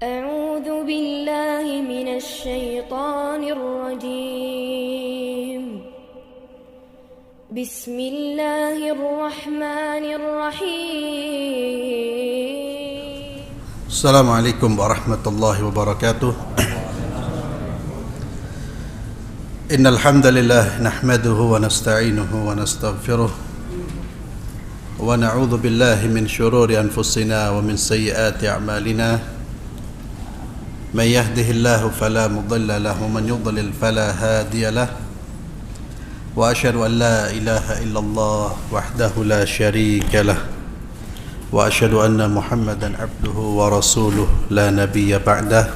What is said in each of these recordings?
أعوذ بالله من الشيطان الرجيم بسم الله الرحمن الرحيم السلام عليكم ورحمة الله وبركاته. إن الحمد لله نحمده ونستعينه ونستغفره ونعوذ بالله من شرور أنفسنا ومن سيئات أعمالنا. من يهده الله فلا مضل له ومن يضلل فلا هادي له. وأشهد أن لا إله إلا الله وحده لا شريك له وأشهد أن محمدا عبده ورسوله لا نبي بعده.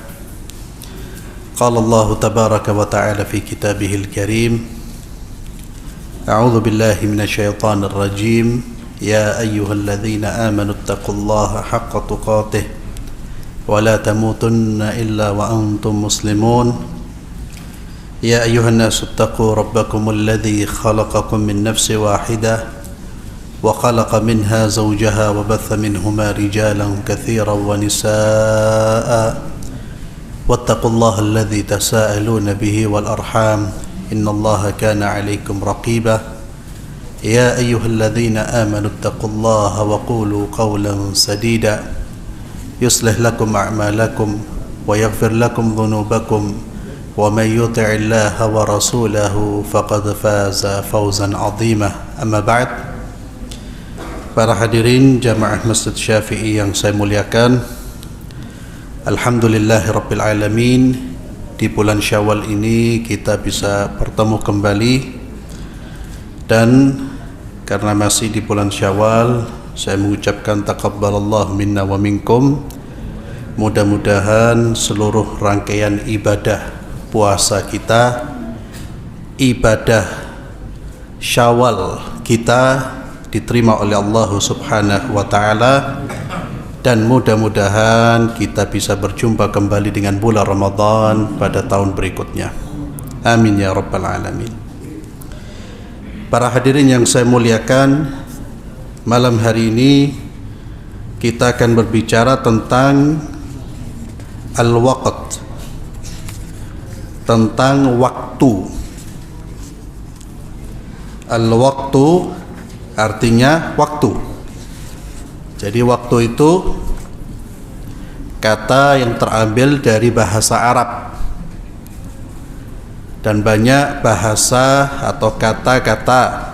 قال الله تبارك وتعالى في كتابه الكريم: أعوذ بالله من الشيطان الرجيم. يا أيها الذين آمنوا اتقوا الله حق تقاته ولا تموتن إلا وأنتم مسلمون. يا أيها الناس اتقوا ربكم الذي خلقكم من نفس واحدة وخلق منها زوجها وبث منهما رجالا كثيرا ونساء واتقوا الله الذي تساءلون به والأرحام إن الله كان عليكم رقيبا. يا أيها الذين آمنوا اتقوا الله وقولوا قولا سديدا يصلح لكم أعمالكم ويغفر لكم ذنوبكم ومن يطع الله ورسوله فقد فاز فوزا عظيما. أما بعد. Para hadirin jamaah Masjid Syafi'i yang saya muliakan, Alhamdulillahirabbil alamin, di bulan Syawal ini kita bisa bertemu kembali, dan karena masih di bulan Syawal, saya mengucapkan taqabbalallahu minna wa minkum. Mudah-mudahan seluruh rangkaian ibadah puasa kita, ibadah Syawal kita diterima oleh Allah Subhanahu wa taala, dan mudah-mudahan kita bisa berjumpa kembali dengan bulan Ramadan pada tahun berikutnya. Amin ya rabbal alamin. Para hadirin yang saya muliakan, malam hari ini kita akan berbicara tentang al-waqt, tentang waktu. Al-waqtu artinya waktu. Jadi waktu itu kata yang terambil dari bahasa Arab, dan banyak bahasa atau kata-kata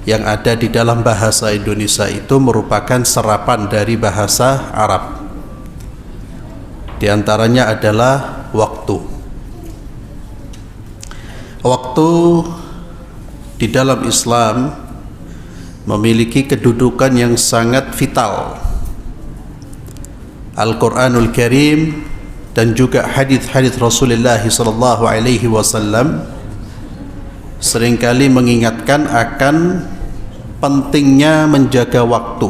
yang ada di dalam bahasa Indonesia itu merupakan serapan dari bahasa Arab. Di antaranya adalah waktu. Waktu di dalam Islam memiliki kedudukan yang sangat vital. Al-Quranul Karim dan juga hadis-hadis Rasulullah sallallahu alaihi wasallam seringkali mengingatkan akan pentingnya menjaga waktu.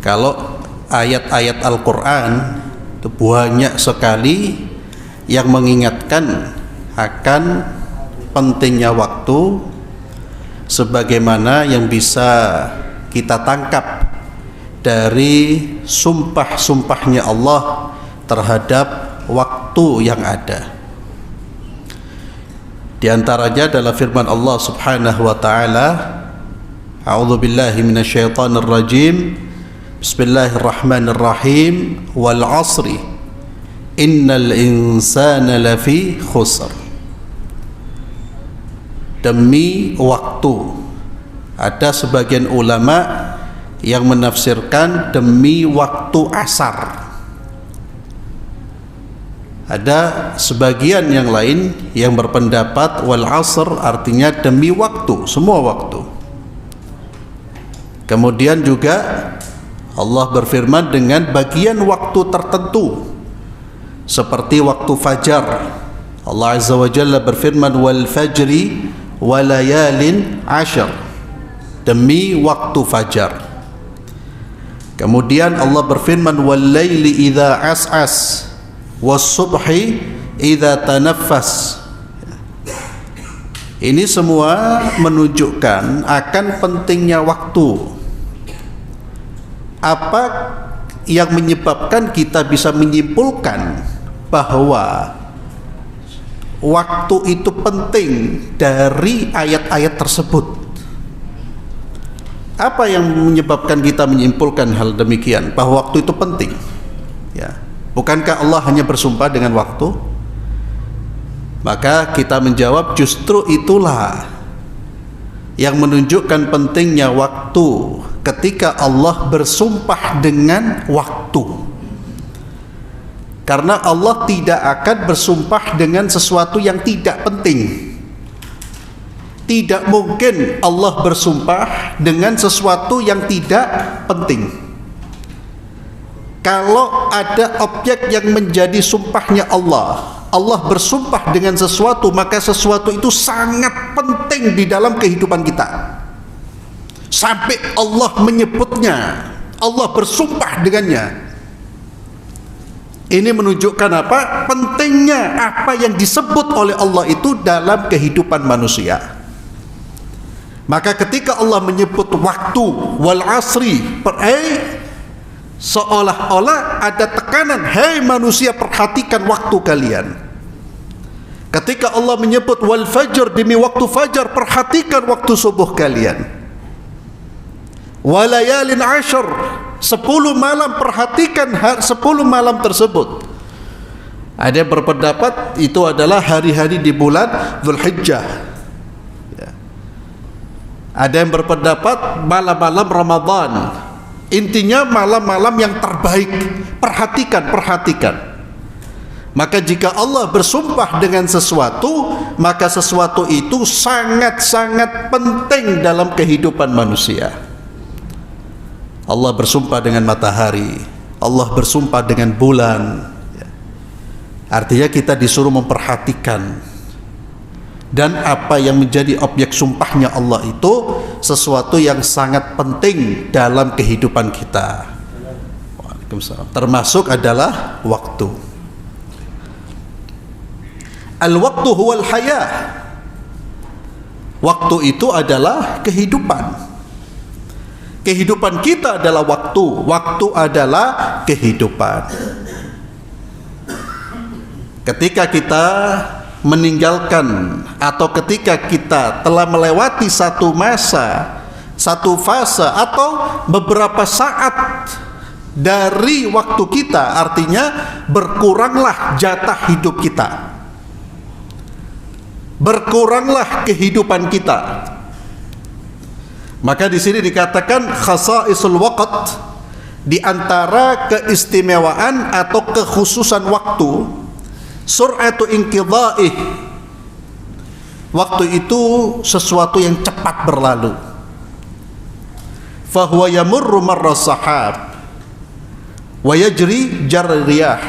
Kalau ayat-ayat Al-Quran itu banyak sekali yang mengingatkan akan pentingnya waktu, sebagaimana yang bisa kita tangkap dari sumpah-sumpahnya Allah terhadap waktu yang ada. Di antaranya adalah firman Allah Subhanahu wa taala, A'udzu billahi minasyaitonir rajim. Bismillahirrahmanirrahim. Wal 'asri innal insana lafi khusr. Demi waktu. Ada sebagian ulama yang menafsirkan demi waktu asar. Ada sebagian yang lain yang berpendapat wal asr artinya demi waktu, semua waktu. Kemudian juga Allah berfirman dengan bagian waktu tertentu, seperti waktu fajar. Allah Azza wa Jalla berfirman wal fajri walayalin ashar, demi waktu fajar. Kemudian Allah berfirman wal laili idza as'as was subhi idza tanaffas. Ini semua menunjukkan akan pentingnya waktu. Apa yang menyebabkan kita bisa menyimpulkan bahwa waktu itu penting dari ayat-ayat tersebut. Apa yang menyebabkan kita menyimpulkan hal demikian, bahwa waktu itu penting? Ya, bukankah Allah hanya bersumpah dengan waktu? Maka kita menjawab, justru itulah yang menunjukkan pentingnya waktu ketika Allah bersumpah dengan waktu. Karena Allah tidak akan bersumpah dengan sesuatu yang tidak penting. Tidak mungkin Allah bersumpah dengan sesuatu yang tidak penting. Kalau ada objek yang menjadi sumpahnya Allah, Allah bersumpah dengan sesuatu, maka sesuatu itu sangat penting di dalam kehidupan kita. Sampai Allah menyebutnya, Allah bersumpah dengannya. Ini menunjukkan apa? Pentingnya apa yang disebut oleh Allah itu dalam kehidupan manusia. Maka ketika Allah menyebut waktu, wal asri, seolah-olah ada tekanan, hei manusia, perhatikan waktu kalian. Ketika Allah menyebut wal fajr, demi waktu fajar, perhatikan waktu subuh kalian. Walayalin ashar, 10 malam, perhatikan 10 malam tersebut. Ada yang berpendapat itu adalah hari-hari di bulan Dzulhijjah. Ya. Ada yang berpendapat malam-malam Ramadan. Intinya malam-malam yang terbaik. Perhatikan. Maka jika Allah bersumpah dengan sesuatu, maka sesuatu itu sangat-sangat penting dalam kehidupan manusia. Allah bersumpah dengan matahari, Allah bersumpah dengan bulan. Artinya kita disuruh memperhatikan. Dan apa yang menjadi objek sumpahnya Allah itu sesuatu yang sangat penting dalam kehidupan kita. Waalaikumsalam. Termasuk adalah waktu. Al-waktu huwal hayah. Waktu itu adalah kehidupan. Kehidupan kita adalah waktu. Waktu adalah kehidupan. Ketika kita meninggalkan atau ketika kita telah melewati satu masa, satu fase atau beberapa saat dari waktu kita, artinya berkuranglah jatah hidup kita. Berkuranglah kehidupan kita. Maka di sini dikatakan khasaisul waqt, di antara keistimewaan atau kekhususan waktu, sur'atu inqidha'ih. Waktu itu sesuatu yang cepat berlalu. Fahuwa yamurru marra sahab wa yajri jarri riyah.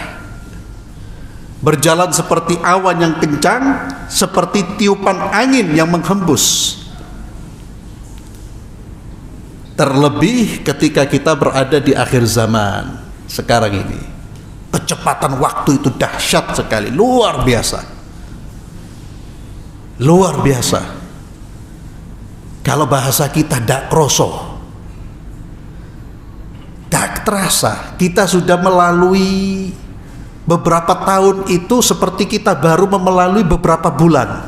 Berjalan seperti awan yang kencang, seperti tiupan angin yang menghembus. Terlebih ketika kita berada di akhir zaman sekarang ini, kecepatan waktu itu dahsyat sekali, luar biasa. Luar biasa. Kalau bahasa kita dak kroso, dak terasa, kita sudah melalui beberapa tahun itu seperti kita baru melalui beberapa bulan.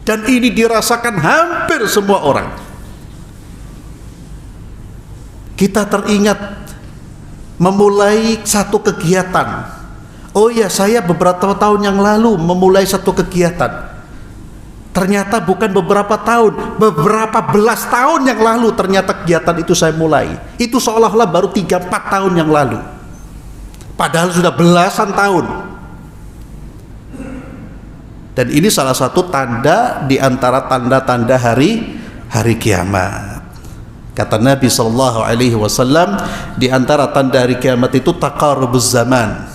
Dan ini dirasakan hampir semua orang. Kita teringat memulai satu kegiatan. Oh ya, saya beberapa tahun yang lalu memulai satu kegiatan. Ternyata bukan beberapa tahun, beberapa belas tahun yang lalu ternyata kegiatan itu saya mulai. Itu seolah-olah baru 3-4 tahun yang lalu. Padahal sudah belasan tahun. Dan ini salah satu tanda di antara tanda-tanda hari kiamat. Kata Nabi SAW, di antara tanda hari kiamat itu taqarubuz zaman.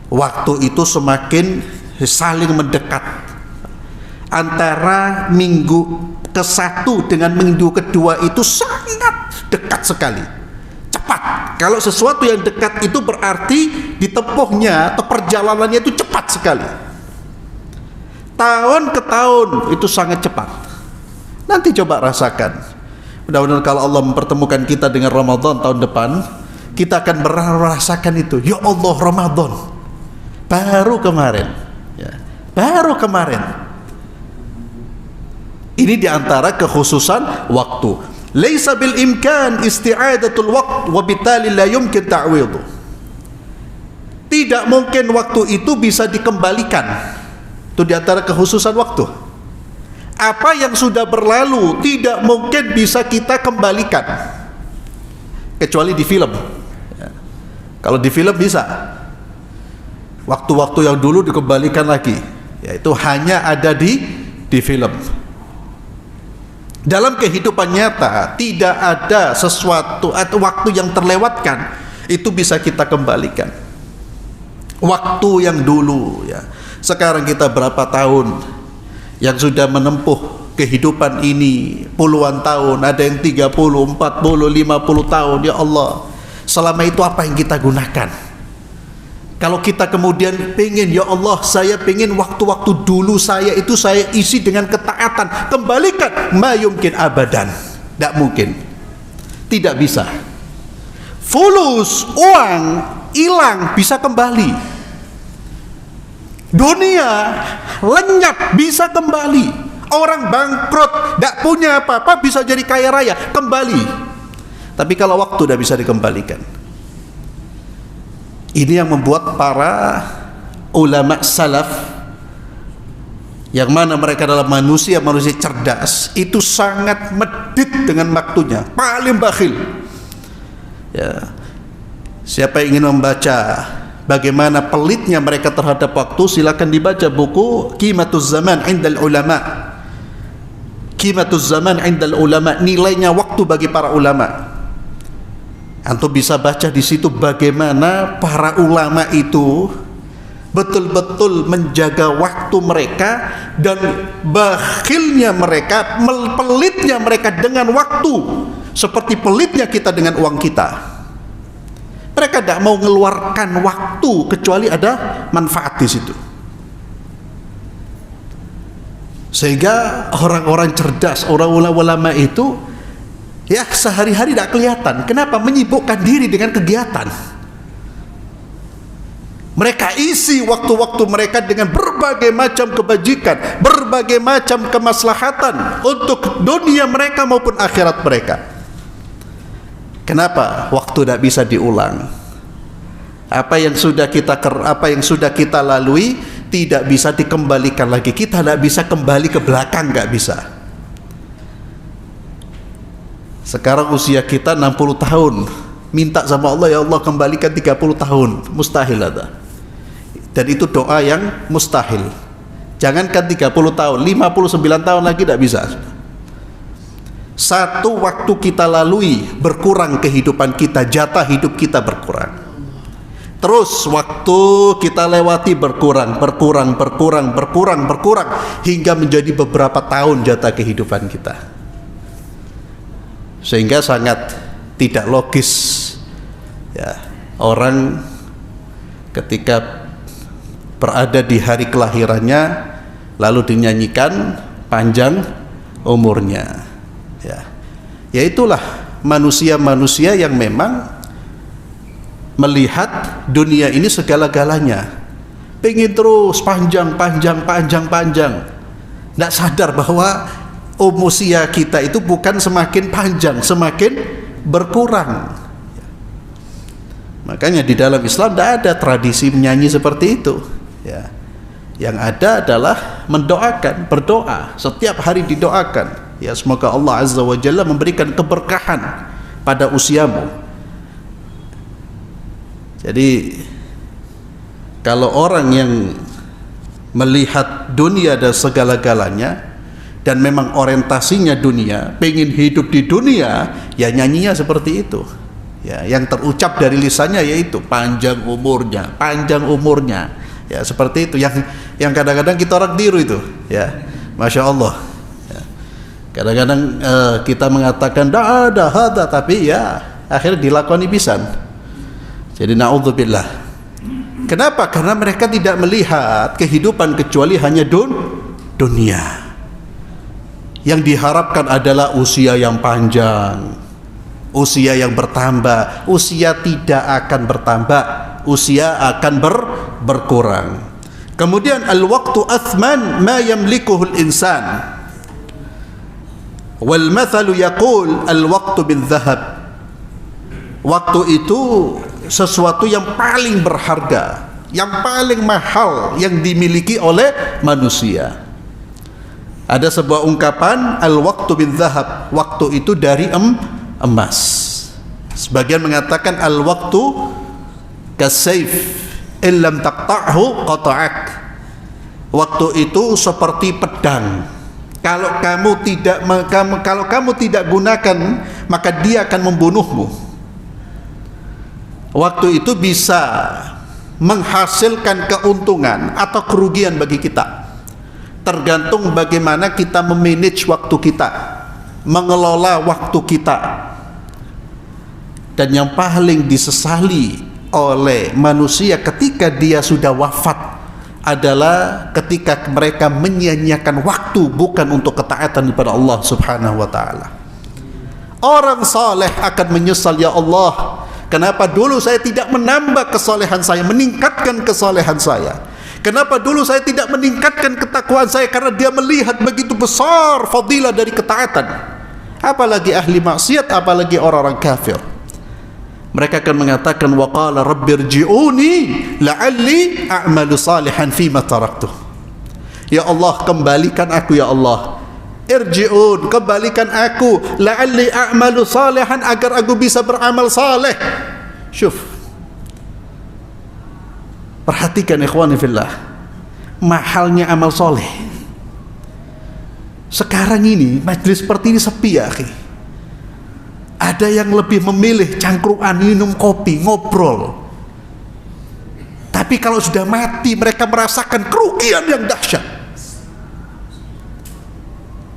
Waktu itu semakin saling mendekat. Antara minggu ke-1 dengan minggu kedua itu sangat dekat sekali. Cepat. Kalau sesuatu yang dekat itu berarti ditempuhnya atau perjalanannya itu cepat sekali. Tahun ke tahun itu sangat cepat. Nanti coba rasakan. Mudah-mudahan kalau Allah mempertemukan kita dengan Ramadan tahun depan, kita akan merasakan itu. Ya Allah, Ramadan baru kemarin, ya, baru kemarin. Ini diantara kekhususan waktu. Laisa bil imkan isti'adatul waqt wa bitali la yumkin ta'widhu. Tidak mungkin waktu itu bisa dikembalikan. Itu diantara kekhususan waktu. Apa yang sudah berlalu tidak mungkin bisa kita kembalikan, kecuali di film. Ya. Kalau di film bisa. Waktu-waktu yang dulu dikembalikan lagi. Yaitu hanya ada di film. Dalam kehidupan nyata tidak ada sesuatu atau waktu yang terlewatkan itu bisa kita kembalikan. Waktu yang dulu, ya. Sekarang kita berapa tahun yang sudah menempuh kehidupan ini, puluhan tahun, ada yang 30, 40, 50 tahun. Ya Allah, selama itu apa yang kita gunakan? Kalau kita kemudian pengen, ya Allah, saya pengen waktu-waktu dulu saya itu saya isi dengan ketaatan, kembalikan, ma yumkin abadan. Tidak mungkin, tidak bisa. Fulus, uang hilang bisa kembali. Dunia lenyap bisa kembali. Orang bangkrut, tidak punya apa-apa, bisa jadi kaya raya, kembali. Tapi kalau waktu tidak bisa dikembalikan. Ini yang membuat para ulama salaf, yang mana mereka adalah manusia cerdas, itu sangat medit dengan waktunya, paling bakhil. Ya. Siapa yang ingin membaca bagaimana pelitnya mereka terhadap waktu, silakan dibaca buku Qimatuz Zaman Indal Ulama. Qimatuz Zaman Indal Ulama, nilainya waktu bagi para ulama. Antum bisa baca di situ bagaimana para ulama itu betul-betul menjaga waktu mereka dan bakhilnya mereka, pelitnya mereka dengan waktu seperti pelitnya kita dengan uang kita. Mereka tidak mau mengeluarkan waktu kecuali ada manfaat di situ. Sehingga orang-orang cerdas, orang ulama itu, ya sehari-hari tidak kelihatan. Kenapa? Menyibukkan diri dengan kegiatan. Mereka isi waktu-waktu mereka dengan berbagai macam kebajikan, berbagai macam kemaslahatan untuk dunia mereka maupun akhirat mereka. Kenapa? Waktu tidak bisa diulang. Apa yang sudah kita lalui tidak bisa dikembalikan lagi. Kita tidak bisa kembali ke belakang, nggak bisa. Sekarang usia kita 60 tahun, minta sama Allah, ya Allah kembalikan 30 tahun, mustahil ada. Dan itu doa yang mustahil. Jangankan 30 tahun, 59 tahun lagi tidak bisa. Satu waktu kita lalui, berkurang kehidupan kita, jatah hidup kita berkurang. Terus waktu kita lewati berkurang hingga menjadi beberapa tahun jatah kehidupan kita. Sehingga sangat tidak logis, ya, orang ketika berada di hari kelahirannya lalu dinyanyikan panjang umurnya. Ya itulah manusia-manusia yang memang melihat dunia ini segala-galanya, pengen terus panjang. Tidak sadar bahwa usia kita itu bukan semakin panjang, semakin berkurang. Makanya di dalam Islam tidak ada tradisi menyanyi seperti itu. Ya. Yang ada adalah mendoakan, berdoa, setiap hari didoakan. Ya, semoga Allah Azza wa Jalla memberikan keberkahan pada usiamu. Jadi kalau orang yang melihat dunia dan segala-galanya dan memang orientasinya dunia, pengen hidup di dunia, ya nyanyinya seperti itu. Ya, yang terucap dari lisannya yaitu panjang umurnya. Ya, seperti itu yang kadang-kadang kita orang tiru itu, ya. Masya Allah. Kadang-kadang kita mengatakan dah ada hada, tapi ya akhirnya dilakoni pisan. Jadi naudzubillah. Kenapa? Karena mereka tidak melihat kehidupan kecuali hanya dunia. Yang diharapkan adalah usia yang panjang, Usia yang bertambah, usia tidak akan bertambah, usia akan berkurang. Kemudian al-waqtu athman ma yamlikuhu al-insan. Wal mathalu yaqul al-waqtu bil-dhahab. Waktu itu sesuatu yang paling berharga, yang paling mahal yang dimiliki oleh manusia. Ada sebuah ungkapan al-waqtu bil-dhahab, waktu itu dari emas. Sebagian mengatakan al-waqtu kasayf illam taqta'hu qata'ak. Waktu itu seperti pedang. Kalau kamu tidak gunakan, maka dia akan membunuhmu. Waktu itu bisa menghasilkan keuntungan atau kerugian bagi kita. Tergantung bagaimana kita memanage waktu kita, mengelola waktu kita. Dan yang paling disesali oleh manusia ketika dia sudah wafat adalah ketika mereka menyia-nyiakan waktu bukan untuk ketaatan kepada Allah Subhanahu wa taala. Orang saleh akan menyesal, ya Allah, kenapa dulu saya tidak menambah kesolehan saya, meningkatkan kesolehan saya? Kenapa dulu saya tidak meningkatkan ketakwaan saya? Karena dia melihat begitu besar fadilah dari ketaatan. Apalagi ahli maksiat, apalagi orang-orang kafir. Mereka akan mengatakan wa qala rabbirji'uni la'alli a'malu salihan fima taraktu. Ya Allah, kembalikan aku ya Allah. Irji'un, kembalikan aku, la'alli a'malu salihan, agar aku bisa beramal saleh. Syuf. Perhatikan ikhwani fillah, mahalnya amal soleh. Sekarang ini majlis seperti ini sepi ya akhi. Ada yang lebih memilih cangkruan, minum kopi, ngobrol. Tapi kalau sudah mati, mereka merasakan kerugian yang dahsyat.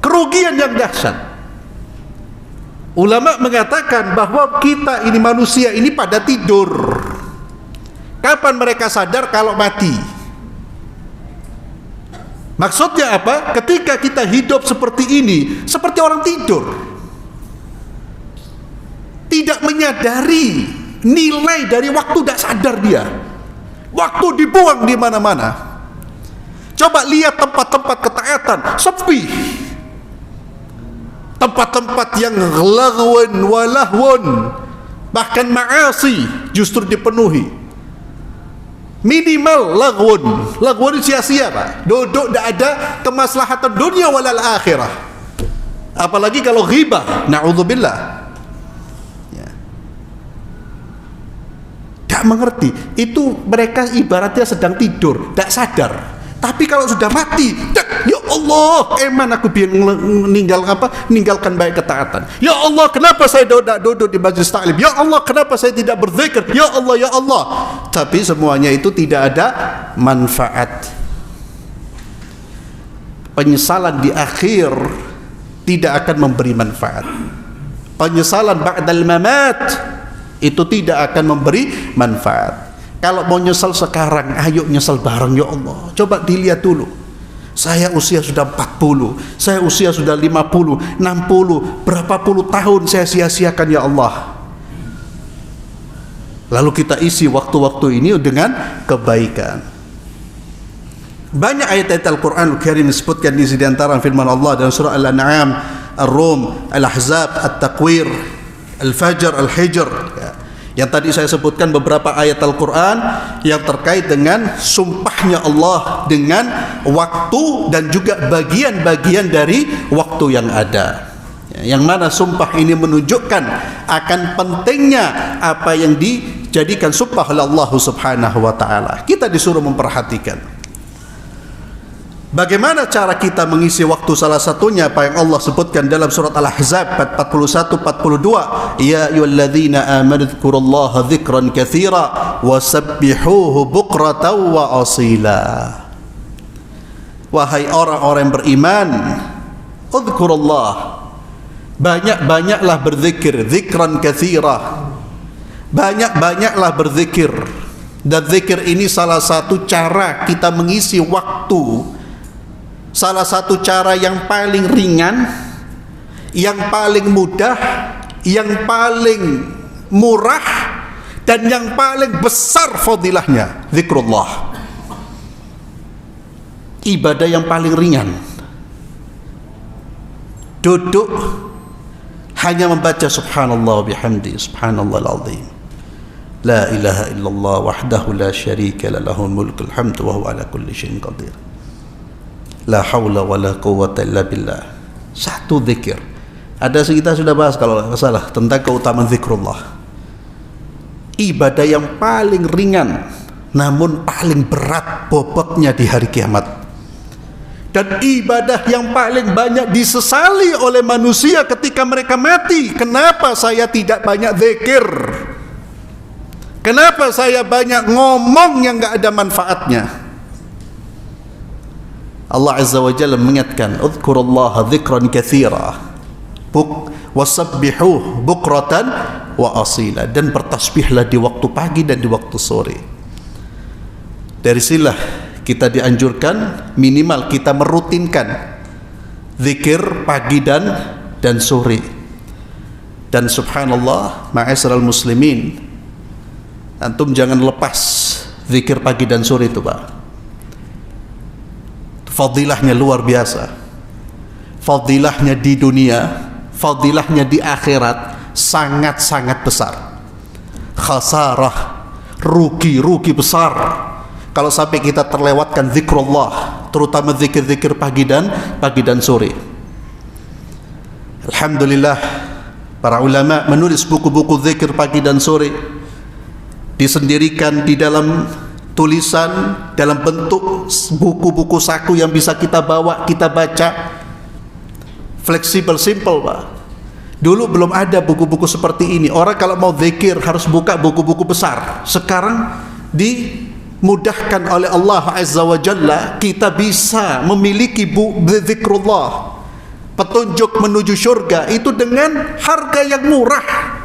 Kerugian yang dahsyat. Ulama mengatakan bahwa kita ini manusia ini pada tidur. Kapan mereka sadar? Kalau mati. Maksudnya apa? Ketika kita hidup seperti ini, seperti orang tidur, tidak menyadari nilai dari waktu, tidak sadar dia. Waktu dibuang di mana-mana. Coba lihat tempat-tempat ketaatan, sepi. Tempat-tempat yang lagwan walahwan, bahkan ma'asi justru dipenuhi. Minimal lagwan sia-sia Pak. Duduk tidak ada kemaslahatan dunia walal akhirah. Apalagi kalau ghibah, na'udzubillah. Tidak mengerti, itu mereka ibaratnya sedang tidur, tidak sadar. Tapi kalau sudah mati, ya Allah, eman aku biar meninggalkan baik ketaatan. Ya Allah, kenapa saya tidak duduk di majlis taklim? Ya Allah, kenapa saya tidak berzikir? Ya Allah, ya Allah. Tapi semuanya itu tidak ada manfaat. Penyesalan di akhir tidak akan memberi manfaat. Penyesalan ba'dal mamat itu tidak akan memberi manfaat. Kalau mau nyesal sekarang, ayo nyesal bareng ya Allah. Coba dilihat dulu. Saya usia sudah 40, saya usia sudah 50, 60, berapa puluh tahun saya sia-siakan ya Allah. Lalu kita isi waktu-waktu ini dengan kebaikan. Banyak ayat-ayat Al-Quran Al-Karim disebutkan di antara firman Allah dalam surah Al-An'am, Ar-Rum, Al-Ahzab, At-Takwir, Al-Fajr, Al-Hijr, yang tadi saya sebutkan beberapa ayat Al-Quran yang terkait dengan sumpahnya Allah dengan waktu dan juga bagian-bagian dari waktu yang ada, yang mana sumpah ini menunjukkan akan pentingnya apa yang dijadikan sumpah oleh Allah Subhanahu wa ta'ala. Kita disuruh memperhatikan bagaimana cara kita mengisi waktu. Salah satunya apa yang Allah sebutkan dalam surat Al-Ahzab 41-42, ya ayyuhalladzina amanu dzkurullaha dzikran katsira wasabbihuhu bukratan wa asila. Wahai orang-orang yang beriman, udzkurullah, banyak-banyaklah berzikir, dzikran katsira, banyak-banyaklah berzikir. Dan zikir ini salah satu cara kita mengisi waktu. Salah satu cara yang paling ringan, yang paling mudah, yang paling murah dan yang paling besar fadilahnya, zikrullah. Ibadah yang paling ringan, duduk hanya membaca subhanallah bihamdi, subhanallahal azim, la ilaha illallah wahdahu la syarika lah, lahul mulkul hamdu wa huwa ala kulli syai'in qadir, la haula wa la quwwata illa billah. Satu zikir. Ada kita sudah bahas kalau tidak salah tentang keutamaan zikrullah. Ibadah yang paling ringan namun paling berat bobotnya di hari kiamat, dan ibadah yang paling banyak disesali oleh manusia ketika mereka mati. Kenapa saya tidak banyak zikir? Kenapa saya banyak ngomong yang enggak ada manfaatnya? Allah Azza wa Jalla mengingatkan, "Udzkurullaha dzikran katsira wasabbihuh bukratan wa asila," dan bertasbihlah di waktu pagi dan di waktu sore. Dari sinilah kita dianjurkan minimal kita merutinkan zikir pagi dan sore. Dan subhanallah, ma'asyiral muslimin, antum jangan lepas zikir pagi dan sore itu, Pak. Fadilahnya luar biasa. Fadilahnya di dunia, fadilahnya di akhirat sangat-sangat besar. Khasarah, rugi besar kalau sampai kita terlewatkan zikrullah, terutama zikir-zikir pagi dan sore. Alhamdulillah, para ulama menulis buku-buku zikir pagi dan sore, disendirikan di dalam tulisan dalam bentuk buku-buku saku yang bisa kita bawa, kita baca. Fleksibel, simple, Pak. Dulu belum ada buku-buku seperti ini. Orang kalau mau zikir harus buka buku-buku besar. Sekarang dimudahkan oleh Allah Azza wa Jalla, kita bisa memiliki zikrullah, petunjuk menuju surga itu dengan harga yang murah.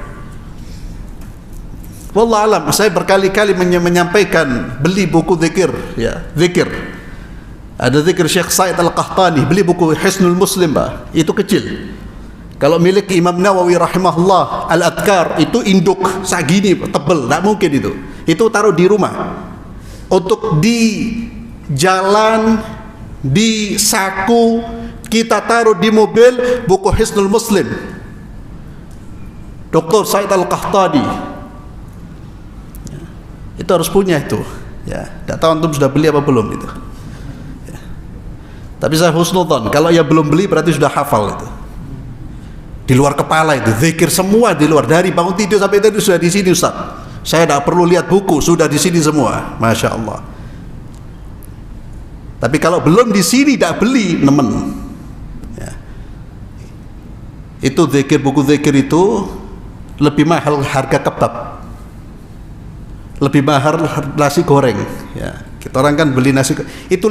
Wallah alam, saya berkali-kali menyampaikan beli buku zikir, ya, zikir. Ada zikir Syekh Said Al-Qahtani, beli buku Hisnul Muslim, Pak. Itu kecil. Kalau milik Imam Nawawi rahimahullah, Al-Adhkar, itu induk segini tebel, tak mungkin itu. Itu taruh di rumah. Untuk di jalan, di saku, kita taruh di mobil buku Hisnul Muslim, Dr. Said Al-Qahtani. Itu harus punya itu. Ya, tak tahu antum sudah beli apa belum itu. Ya. Tapi saya husnudzon, kalau ya belum beli berarti sudah hafal itu. Di luar kepala itu, zikir semua di luar, dari bangun tidur sampai tadi sudah di sini, Ustaz. Saya tidak perlu lihat buku, sudah di sini semua. Masya Allah. Tapi kalau belum di sini tidak beli, nemen. Ya. Itu zikir, buku zikir itu lebih mahal harga kebab, lebih mahal nasi goreng. Ya, kita orang kan beli nasi itu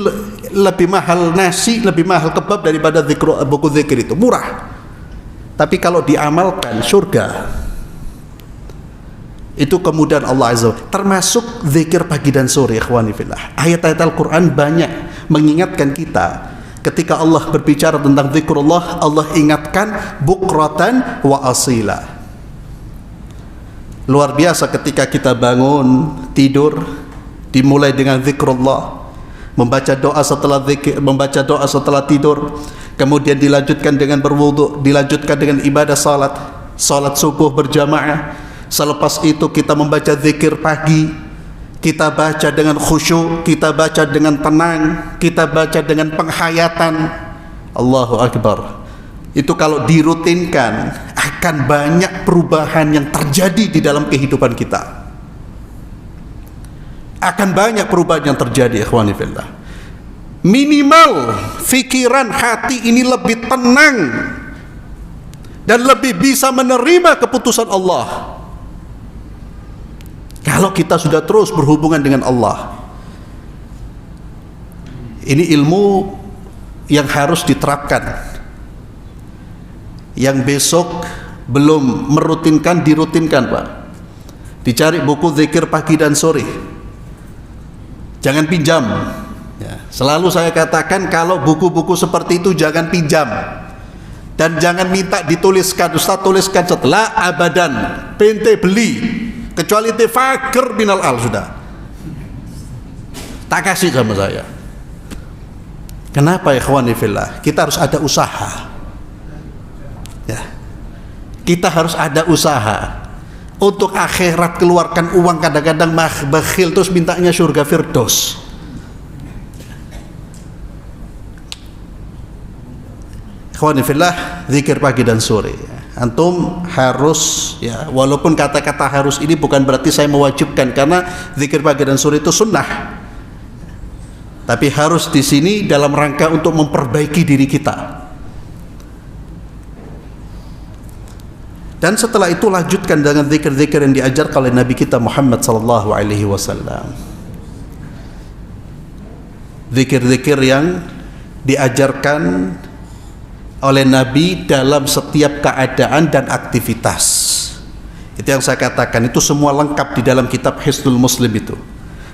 lebih mahal nasi, lebih mahal kebab daripada buku zikir itu. Murah. Tapi kalau diamalkan, surga. Itu kemudahan Allah Azza wa Jalla. Termasuk zikir pagi dan sore, ikhwani fillah. Ayat-ayat Al-Quran banyak mengingatkan kita. Ketika Allah berbicara tentang zikrullah, Allah ingatkan bukratan wa asila. Luar biasa ketika kita bangun tidur, dimulai dengan zikrullah, membaca doa setelah zikir, membaca doa setelah tidur, kemudian dilanjutkan dengan berwudu, dilanjutkan dengan ibadah salat subuh berjamaah. Selepas itu kita membaca zikir pagi, kita baca dengan khusyuk, kita baca dengan tenang, kita baca dengan penghayatan. Allahu Akbar. Itu kalau dirutinkan akan banyak perubahan yang terjadi di dalam kehidupan kita. Akan banyak perubahan yang terjadi, ikhwani fillah. Minimal fikiran hati ini lebih tenang dan lebih bisa menerima keputusan Allah. Kalau kita sudah terus berhubungan dengan Allah, ini ilmu yang harus diterapkan. Yang besok belum merutinkan, dirutinkan, Pak. Dicari buku zikir pagi dan sore. Jangan pinjam. Ya, selalu saya katakan kalau buku-buku seperti itu jangan pinjam. Dan jangan minta dituliskan, Ustaz tuliskan setelah abadan, pente beli, kecuali te fakir minal al sudah. Tak kasih sama saya. Kenapa ikhwani fillah? Kita harus ada usaha. Ya. Kita harus ada usaha. Untuk akhirat keluarkan uang, kadang-kadang bakhil terus mintanya surga firdaus. Ikhwani fillah, zikir pagi dan sore. Antum harus, ya, walaupun kata-kata harus ini bukan berarti saya mewajibkan, karena zikir pagi dan sore itu sunnah. Tapi harus di sini dalam rangka untuk memperbaiki diri kita. Dan setelah itu lanjutkan dengan zikir-zikir yang diajarkan oleh Nabi kita Muhammad sallallahu alaihi wasallam. Zikir-zikir yang diajarkan oleh Nabi dalam setiap keadaan dan aktivitas. Itu yang saya katakan, itu semua lengkap di dalam kitab Hisnul Muslim itu.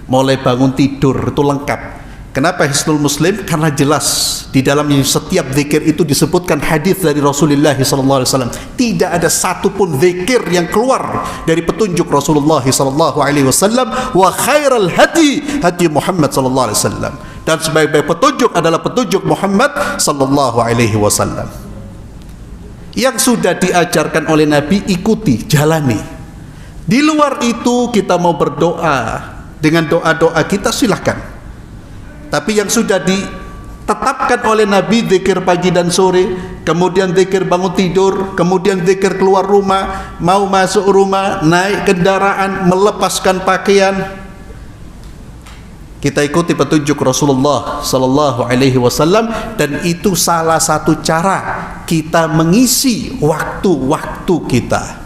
Mulai bangun tidur itu lengkap. Kenapa Hisnul Muslim? Karena jelas di dalam setiap zikir itu disebutkan hadis dari Rasulullah SAW. Tidak ada satupun zikir yang keluar dari petunjuk Rasulullah SAW. Wa khairal hadi hadi Muhammad SAW. Dan sebaik-baik petunjuk adalah petunjuk Muhammad SAW. Yang sudah diajarkan oleh Nabi ikuti, jalani. Di luar itu kita mau berdoa dengan doa-doa kita silahkan. Tapi yang sudah ditetapkan oleh Nabi, zikir pagi dan sore, kemudian zikir bangun tidur, kemudian zikir keluar rumah, mau masuk rumah, naik kendaraan, melepaskan pakaian, kita ikuti petunjuk Rasulullah sallallahu alaihi wasallam. Dan itu salah satu cara kita mengisi waktu-waktu kita.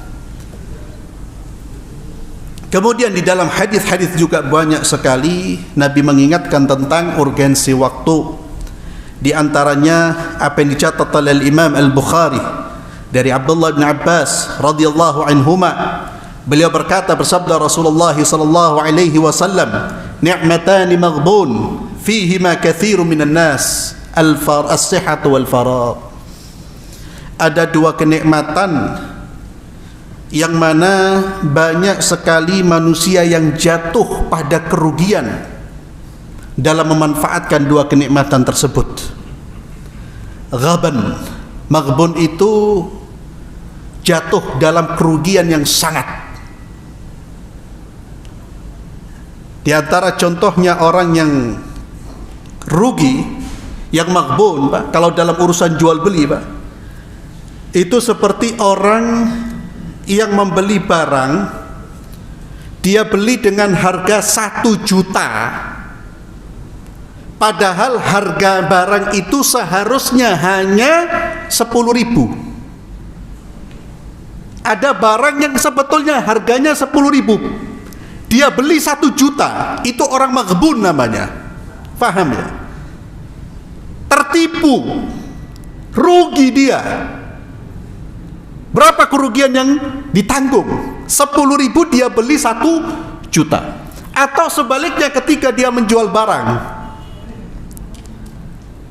Kemudian di dalam hadis-hadis juga banyak sekali Nabi mengingatkan tentang urgensi waktu. Di antaranya apa yang dicatat oleh Imam Al-Bukhari dari Abdullah bin Abbas radhiyallahu anhuma. Beliau berkata, bersabda Rasulullah sallallahu alaihi wasallam, "Ni'matani maghbun fihima katsirun minan nas, as-sihhat wal faragh." Ada dua kenikmatan yang mana banyak sekali manusia yang jatuh pada kerugian dalam memanfaatkan dua kenikmatan tersebut. Ghaban, maghbun itu jatuh dalam kerugian yang sangat. Di antara contohnya orang yang rugi, yang maghbun, Pak, kalau dalam urusan jual beli, Pak, itu seperti orang yang membeli barang, dia beli dengan harga 1 juta, padahal harga barang itu seharusnya hanya 10.000. Ada barang yang sebetulnya harganya 10.000, dia beli 1 juta, itu orang maghbun namanya. Paham ya? Tertipu, rugi dia. Berapa kerugian yang ditanggung? 10.000 dia beli 1 juta. Atau sebaliknya ketika dia menjual barang,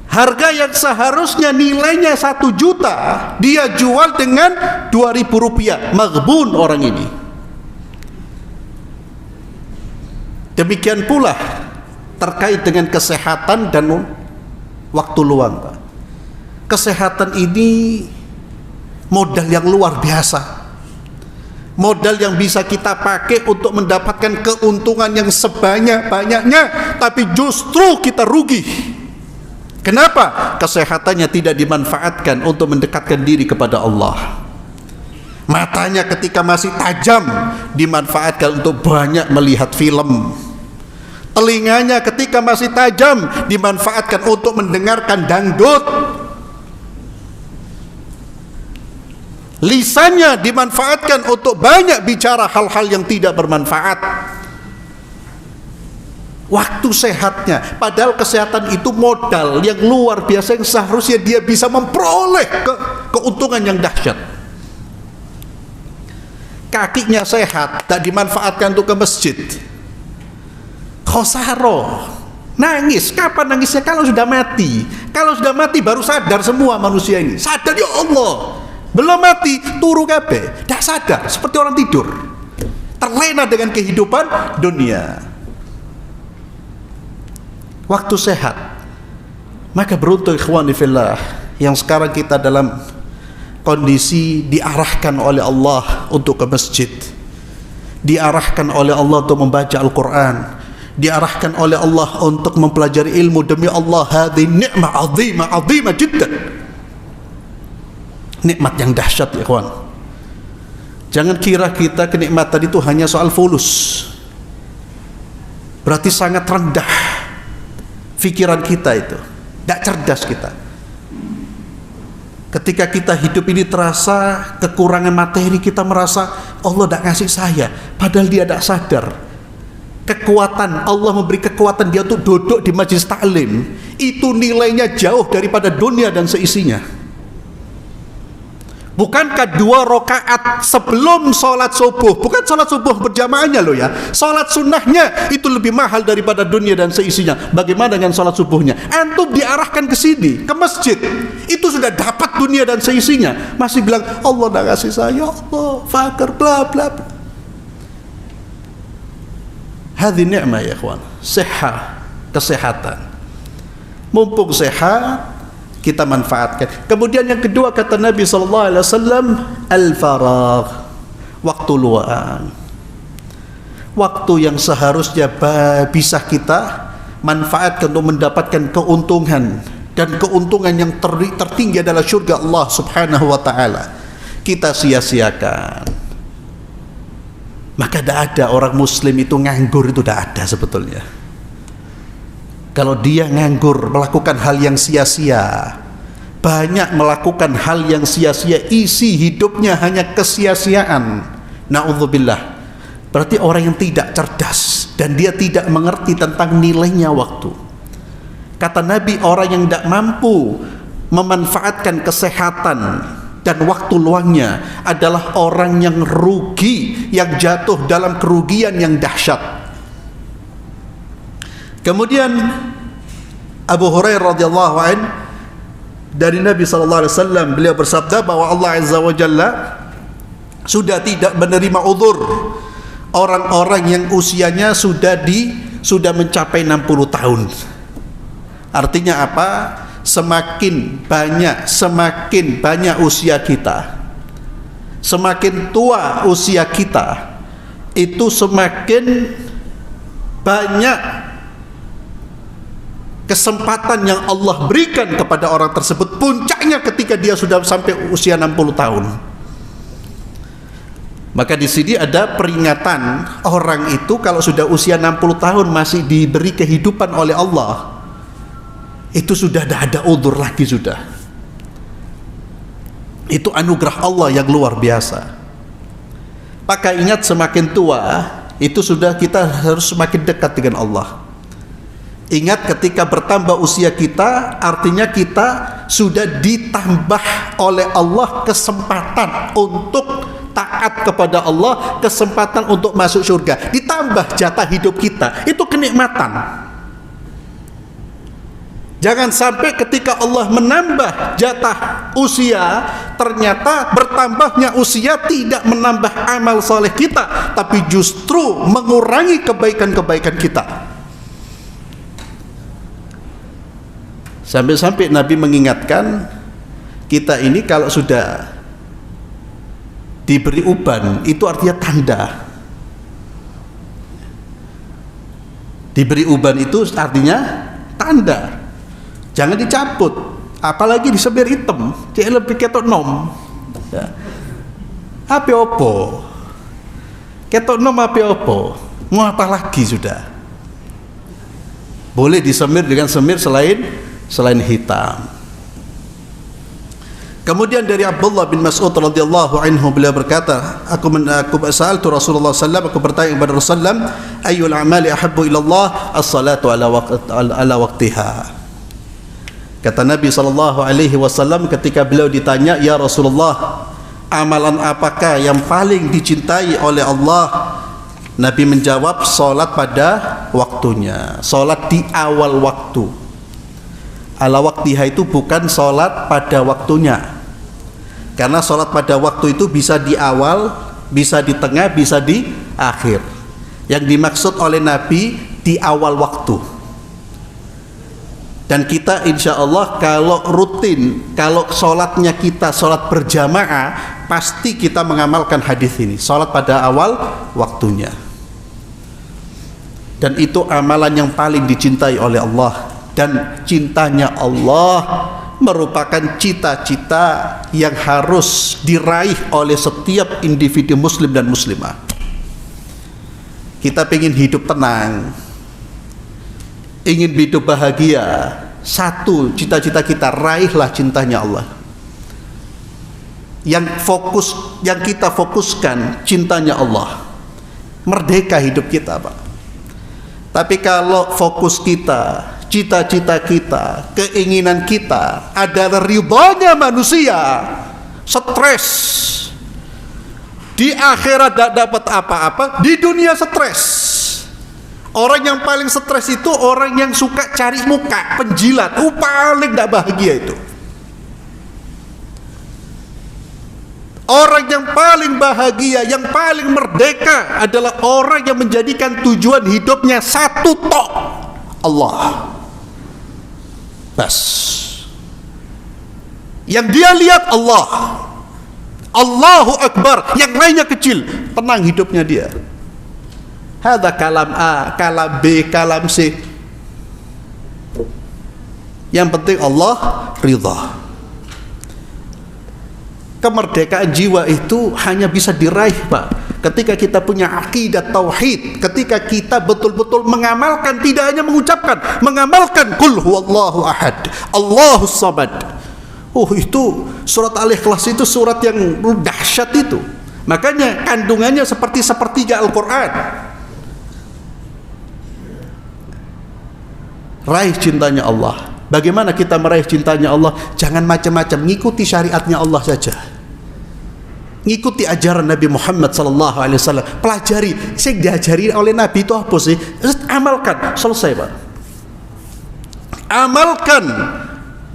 harga yang seharusnya nilainya 1 juta, dia jual dengan 2.000 rupiah. Maghbun orang ini. Demikian pula terkait dengan kesehatan dan waktu luang, Pak. Kesehatan ini modal yang luar biasa, modal yang bisa kita pakai untuk mendapatkan keuntungan yang sebanyak-banyaknya, tapi justru kita rugi. Kenapa? Kesehatannya tidak dimanfaatkan untuk mendekatkan diri kepada Allah. Matanya ketika masih tajam dimanfaatkan untuk banyak melihat film. Telinganya ketika masih tajam dimanfaatkan untuk mendengarkan dangdut. Lisannya dimanfaatkan untuk banyak bicara hal-hal yang tidak bermanfaat. Waktu sehatnya, padahal kesehatan itu modal yang luar biasa yang seharusnya dia bisa memperoleh keuntungan yang dahsyat. Kakinya sehat, tak dimanfaatkan untuk ke masjid. Khosaro, Nangis, kapan nangisnya? Kalau sudah mati. Kalau sudah mati baru sadar semua manusia ini. Sadar, ya Allah. Belum mati, turu kabeh. Dah sadar, seperti orang tidur. Terlena dengan kehidupan dunia. Waktu sehat. Maka beruntung ikhwani fillah yang sekarang kita dalam kondisi diarahkan oleh Allah untuk ke masjid. Diarahkan oleh Allah untuk membaca Al-Quran, diarahkan oleh Allah untuk mempelajari ilmu. Demi Allah, hadhi ni'mah azimah jiddan, nikmat yang dahsyat ya kawan. Jangan kira kita kenikmatan itu hanya soal fulus, berarti sangat rendah pikiran kita itu, tidak cerdas kita. Ketika kita hidup ini terasa kekurangan materi, kita merasa Allah tidak ngasih saya, padahal dia tidak sadar. Kekuatan Allah memberi kekuatan dia untuk duduk di majelis taklim, itu nilainya jauh daripada dunia dan seisinya. Bukankah 2 rakaat sebelum sholat subuh, bukan sholat subuh berjamaahnya loh ya, sholat sunnahnya itu lebih mahal daripada dunia dan seisinya. Bagaimana dengan sholat subuhnya? Antum diarahkan ke sini, ke masjid, itu sudah dapat dunia dan seisinya, masih bilang Allah dah kasih saya, Allah fakir bla bla bla. Hadhi ni'mah ya ikhwan, sehat, kesehatan. Mumpung sehat, kita manfaatkan. Kemudian yang kedua kata Nabi SAW, al-faragh, waktu luang, waktu yang seharusnya bisa kita manfaatkan untuk mendapatkan keuntungan, dan keuntungan yang tertinggi adalah surga Allah Subhanahu wa ta'ala, kita sia-siakan. Maka tidak ada orang muslim itu nganggur, itu tidak ada sebetulnya. Kalau dia nganggur, melakukan hal yang sia-sia, banyak melakukan hal yang sia-sia, isi hidupnya hanya kesia-siaan, na'udzubillah, berarti orang yang tidak cerdas dan dia tidak mengerti tentang nilainya waktu. Kata Nabi, orang yang tidak mampu memanfaatkan kesehatan dan waktu luangnya adalah orang yang rugi, yang jatuh dalam kerugian yang dahsyat. Kemudian Abu Hurairah radhiyallahu anhu dari Nabi sallallahu alaihi wasallam, beliau bersabda bahwa Allah azza wa jalla sudah tidak menerima uzur orang-orang yang usianya sudah mencapai 60 tahun. Artinya apa? Semakin banyak usia kita, semakin tua usia kita, itu semakin banyak kesempatan yang Allah berikan kepada orang tersebut. Puncaknya ketika dia sudah sampai usia 60 tahun. Maka di sini ada peringatan, orang itu kalau sudah usia 60 tahun masih diberi kehidupan oleh Allah, itu sudah tidak ada udzur lagi sudah. Itu anugerah Allah yang luar biasa. Maka ingat, semakin tua itu sudah kita harus semakin dekat dengan Allah. Ingat, ketika bertambah usia kita, artinya kita sudah ditambah oleh Allah kesempatan untuk taat kepada Allah, kesempatan untuk masuk surga, ditambah jatah hidup kita. Itu kenikmatan. Jangan sampai ketika Allah menambah jatah usia, ternyata bertambahnya usia tidak menambah amal soleh kita, tapi justru mengurangi kebaikan-kebaikan kita. Sampai-sampai Nabi mengingatkan kita ini kalau sudah diberi uban, itu artinya tanda. Diberi uban itu artinya tanda. Jangan dicabut, apalagi disebir hitam, dia lebih ketok nom. Ya. Apa opo? Ketok nom apa opo? Mau apa lagi sudah? Boleh disemir dengan semir selain hitam. Kemudian dari Abdullah bin Mas'ud radhiyallahu anhu, beliau berkata, aku sa'altu Rasulullah sallallahu, aku bertanya kepada Rasulullah, ayyul a'mali ahabbu ila Allah? As-salatu ala waqtiha. Kata Nabi sallallahu alaihi wasallam ketika beliau ditanya, ya Rasulullah, amalan apakah yang paling dicintai oleh Allah? Nabi menjawab, sholat pada waktunya, sholat di awal waktu. Ala waktiha itu bukan sholat pada waktunya, karena sholat pada waktu itu bisa di awal, bisa di tengah, bisa di akhir. Yang dimaksud oleh Nabi di awal waktu. Dan kita insya Allah kalau rutin, kalau sholatnya kita sholat berjamaah, pasti kita mengamalkan hadis ini, sholat pada awal waktunya. Dan itu amalan yang paling dicintai oleh Allah. Dan cintanya Allah merupakan cita-cita yang harus diraih oleh setiap individu muslim dan muslimah. Kita ingin hidup tenang, ingin hidup bahagia. Satu cita-cita kita, raihlah cintanya Allah. Yang kita fokuskan cintanya Allah. Merdeka hidup kita, Pak. Tapi kalau fokus kita, cita-cita kita, keinginan kita adalah ridhonya manusia, stres. Di akhirat tidak dapat apa-apa, di dunia stres. Orang yang paling stres itu orang yang suka cari muka, penjilat, paling tidak bahagia itu. Orang yang paling bahagia, yang paling merdeka adalah orang yang menjadikan tujuan hidupnya satu tok, Allah. Bas. Yang dia lihat Allah, Allahu Akbar, yang lainnya kecil, tenang hidupnya dia. Hada kalam A, kalam B, kalam C. Yang penting Allah ridha. Kemerdekaan jiwa itu hanya bisa diraih, Pak, ketika kita punya akidah tauhid, ketika kita betul-betul mengamalkan, tidak hanya mengucapkan, mengamalkan qul huwallahu ahad, Allahus samad. Itu surat Al-Ikhlas itu surat yang dahsyat itu. Makanya kandungannya seperti sepertiga Al-Qur'an. Raih cintanya Allah. Bagaimana kita meraih cintanya Allah? Jangan macam-macam, ngikuti syariatnya Allah saja. Ngikuti ajaran Nabi Muhammad SAW. Pelajari, yang diajari oleh Nabi itu apa sih? Amalkan, selesai, Pak. Amalkan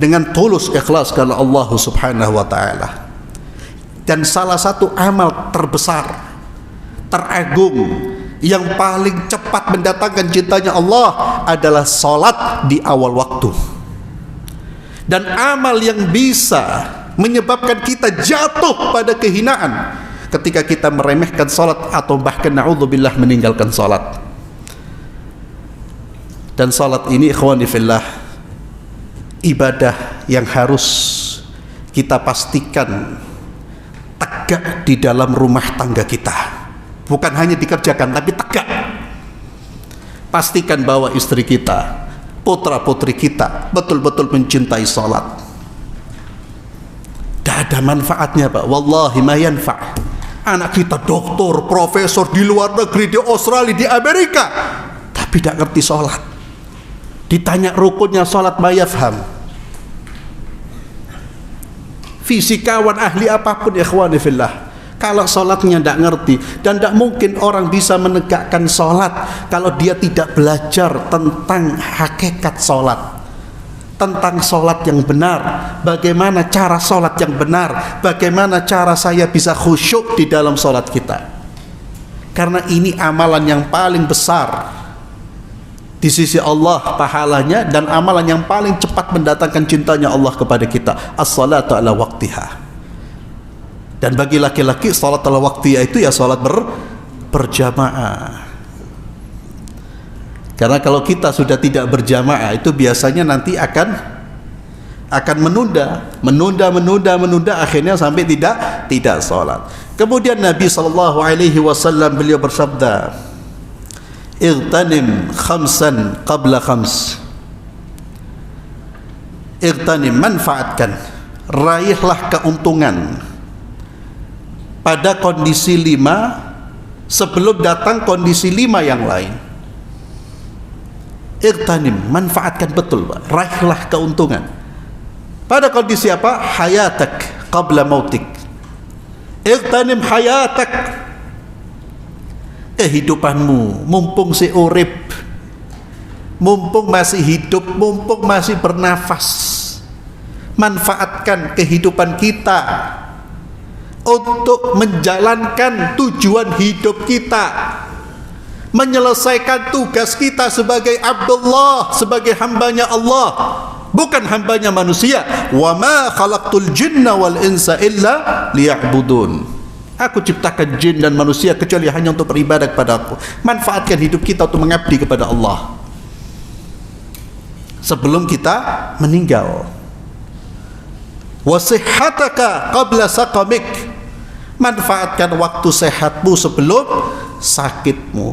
dengan tulus ikhlas karena Allah Subhanahu wa taala. Dan salah satu amal terbesar, teragung, yang paling cepat mendatangkan cintanya Allah adalah salat di awal waktu. Dan amal yang bisa menyebabkan kita jatuh pada kehinaan ketika kita meremehkan salat atau bahkan na'udzubillah meninggalkan salat. Dan salat ini ikhwani fillah, ibadah yang harus kita pastikan tegak di dalam rumah tangga kita. Bukan hanya dikerjakan, tapi tegak. Pastikan bahwa istri kita, putra-putri kita betul-betul mencintai salat. Tidak ada manfaatnya, Pak. Wallahi ma yanfa'. Anak kita doktor, profesor di luar negeri, di Australia, di Amerika, tapi tidak ngerti salat. Ditanya rukunnya salat, ma yafham. Fisikawan ahli apapun ikhwani fillah, kalau sholatnya tidak ngerti, dan tidak mungkin orang bisa menegakkan sholat kalau dia tidak belajar tentang hakikat sholat, tentang sholat yang benar, bagaimana cara sholat yang benar, bagaimana cara saya bisa khusyuk di dalam sholat kita. Karena ini amalan yang paling besar di sisi Allah pahalanya, dan amalan yang paling cepat mendatangkan cintanya Allah kepada kita. As-salatu ala waqtiha. Dan bagi laki-laki salat ala waqtiha itu ya salat berjamaah. Karena kalau kita sudah tidak berjamaah itu biasanya nanti akan menunda, akhirnya sampai tidak salat. Kemudian Nabi SAW beliau bersabda, "Igtanim khamsan qabla khams." Igtanim, manfaatkan, raihlah keuntungan pada kondisi 5 sebelum datang kondisi 5 yang lain. Igtanim, manfaatkan betul, Pak. Raihlah keuntungan pada kondisi apa? Hayatak qabla mautik. Igtanim hayatak, kehidupanmu, mumpung si urip, mumpung masih hidup, mumpung masih bernafas. Manfaatkan kehidupan kita untuk menjalankan tujuan hidup kita, menyelesaikan tugas kita sebagai Abdullah, sebagai hambanya Allah, bukan hambanya manusia. Wa ma khalaqtul jinna wal insa illa liya'budun. Aku ciptakan jin dan manusia kecuali hanya untuk beribadah kepada Aku. Manfaatkan hidup kita untuk mengabdi kepada Allah sebelum kita meninggal. Wasihhataka qabla saqamik. Manfaatkan waktu sehatmu sebelum sakitmu.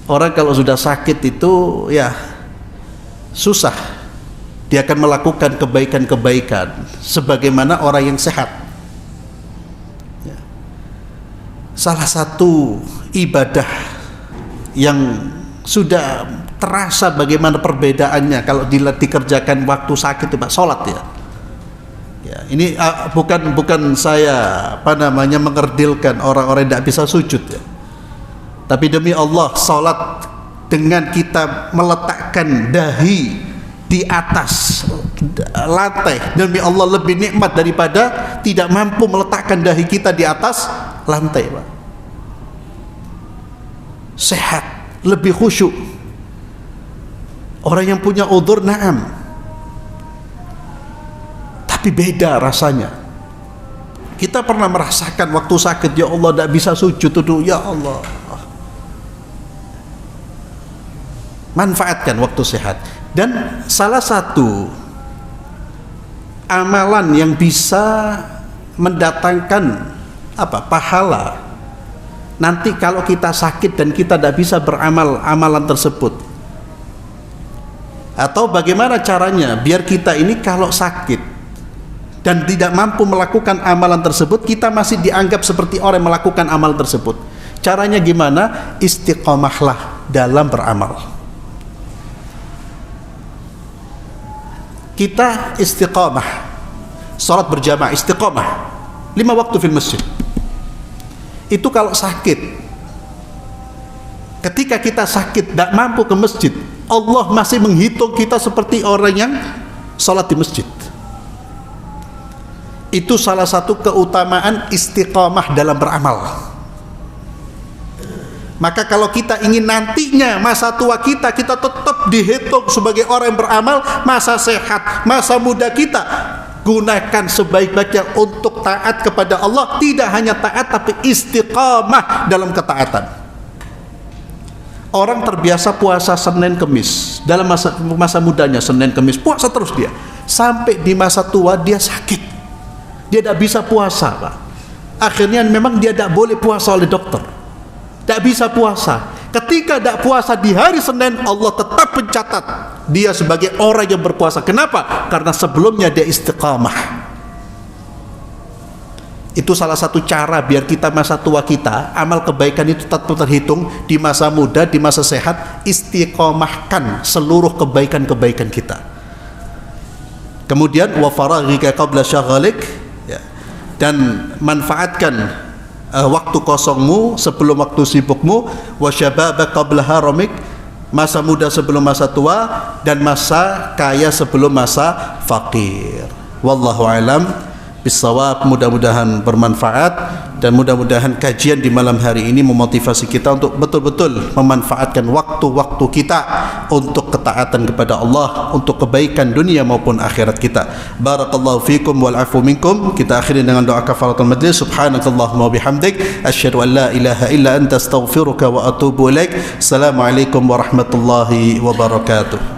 Orang kalau sudah sakit itu ya susah. Dia akan melakukan kebaikan-kebaikan sebagaimana orang yang sehat. Ya. Salah satu ibadah yang sudah terasa bagaimana perbedaannya kalau dikerjakan waktu sakit itu Pak, sholat ya. Ya, ini bukan saya mengerdilkan orang-orang yang tidak bisa sujud ya. Tapi demi Allah, sholat dengan kita meletakkan dahi di atas lantai, demi Allah lebih nikmat daripada tidak mampu meletakkan dahi kita di atas lantai Pak. Sehat, lebih khusyuk. Orang yang punya udzur na'am, tapi beda rasanya. Kita pernah merasakan waktu sakit, ya Allah tidak bisa sujud dulu, ya Allah. Manfaatkan waktu sehat. Dan salah satu amalan yang bisa mendatangkan pahala nanti kalau kita sakit dan kita tidak bisa beramal amalan tersebut. Atau bagaimana caranya biar kita ini kalau sakit dan tidak mampu melakukan amalan tersebut, kita masih dianggap seperti orang yang melakukan amal tersebut. Caranya gimana? Istiqomahlah dalam beramal. Kita istiqomah, salat berjamaah, istiqomah 5 waktu fil masjid. Itu kalau sakit. Ketika kita sakit tidak mampu ke masjid, Allah masih menghitung kita seperti orang yang sholat di masjid. Itu salah satu keutamaan istiqamah dalam beramal. Maka kalau kita ingin nantinya masa tua kita tetap dihitung sebagai orang yang beramal, masa sehat, masa muda kita gunakan sebaik-baiknya untuk taat kepada Allah. Tidak hanya taat tapi istiqamah dalam ketaatan. Orang terbiasa puasa Senin Kemis, dalam masa mudanya Senin Kemis puasa terus dia, sampai di masa tua dia sakit, dia tidak bisa puasa Pak. Akhirnya memang dia tidak boleh puasa oleh dokter, tidak bisa puasa. Ketika tidak puasa di hari Senin, Allah tetap mencatat dia sebagai orang yang berpuasa. Kenapa? Karena sebelumnya dia istiqamah. Itu salah satu cara biar kita masa tua kita, amal kebaikan itu tetap terhitung di masa muda, di masa sehat. Istiqomahkan seluruh kebaikan-kebaikan kita. Kemudian wa faraghika qabla syaghalik, ya. Dan manfaatkan waktu kosongmu sebelum waktu sibukmu. Wa syababaka qabla haramik, masa muda sebelum masa tua, dan masa kaya sebelum masa fakir. Wallahu alam bisawab. Mudah-mudahan bermanfaat, dan mudah-mudahan kajian di malam hari ini memotivasi kita untuk betul-betul memanfaatkan waktu-waktu kita untuk ketaatan kepada Allah, untuk kebaikan dunia maupun akhirat kita. Barakallahu fikum wal afu minkum. Kita akhiri dengan doa kafaratul majlis. Subhanakallahumma wa bihamdik, asyhadu an la ilaha illa anta astaghfiruka wa atubu ilaik. Assalamualaikum warahmatullahi wabarakatuh.